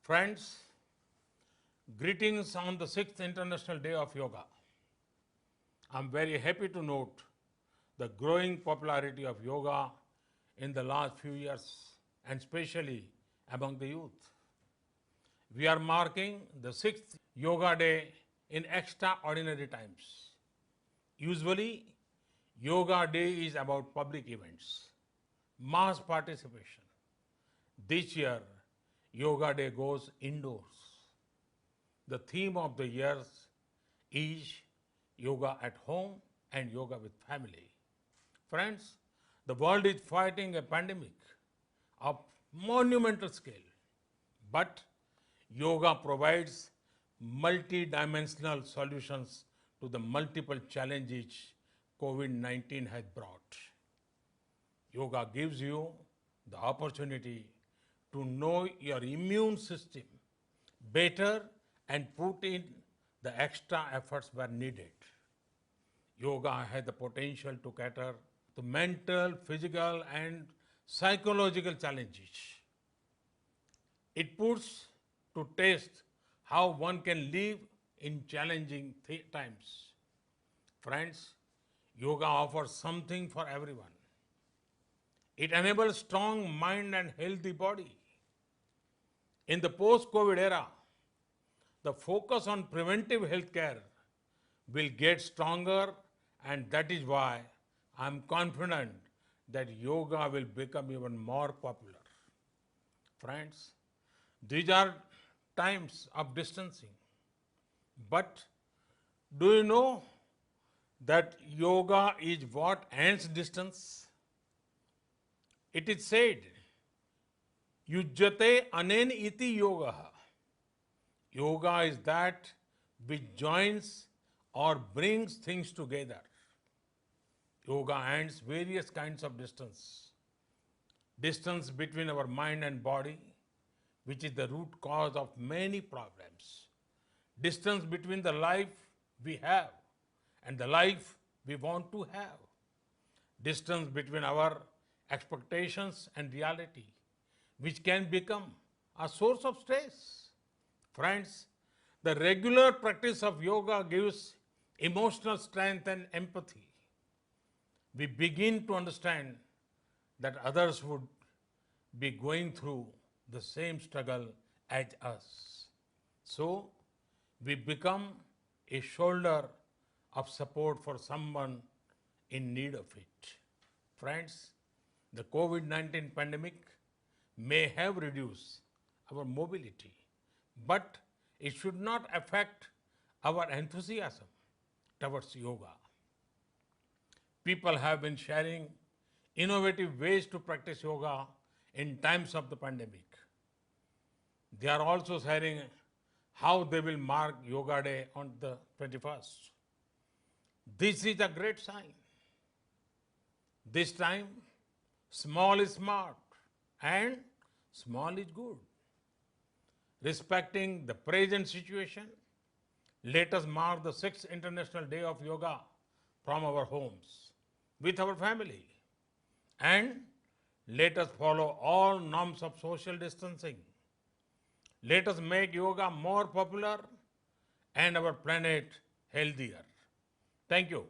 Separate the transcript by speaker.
Speaker 1: Friends, greetings on the 6th International Day of Yoga. I'm very happy to note the growing popularity of yoga in the last few years, and especially among the youth. We are marking the 6th Yoga Day in extraordinary times. Usually, Yoga Day is about public events, mass participation. This year, Yoga Day goes indoors. The theme of the year is Yoga at Home and Yoga with Family. Friends, the world is fighting a pandemic of monumental scale, but yoga provides multi-dimensional solutions to the multiple challenges COVID-19 has brought. Yoga gives you the opportunity to know your immune system better and put in the extra efforts where needed. Yoga has the potential to cater to mental, physical, and psychological challenges. It puts to test how one can live in challenging times. Friends, yoga offers something for everyone. It enables strong mind and healthy body. In the post-COVID era, the focus on preventive healthcare will get stronger, and that is why I'm confident that yoga will become even more popular. Friends, these are times of distancing. But do you know that yoga is what ends distance? It is said, Yujjate anen iti yoga. Yoga is that which joins or brings things together. Yoga ends various kinds of distance. Distance between our mind and body, which is the root cause of many problems. Distance between the life we have and the life we want to have. Distance between our expectations and reality, which can become a source of stress. Friends, the regular practice of yoga gives emotional strength and empathy. We begin to understand that others would be going through the same struggle as us. So, we become a shoulder of support for someone in need of it. Friends, the COVID-19 pandemic may have reduced our mobility, but it should not affect our enthusiasm towards yoga. People have been sharing innovative ways to practice yoga in times of the pandemic. They are also sharing how they will mark Yoga Day on the 21st. This is a great sign. This time, small is smart and small is good. Respecting the present situation, let us mark the 6th International Day of Yoga from our homes, with our family. And let us follow all norms of social distancing. Let us make yoga more popular and our planet healthier. Thank you.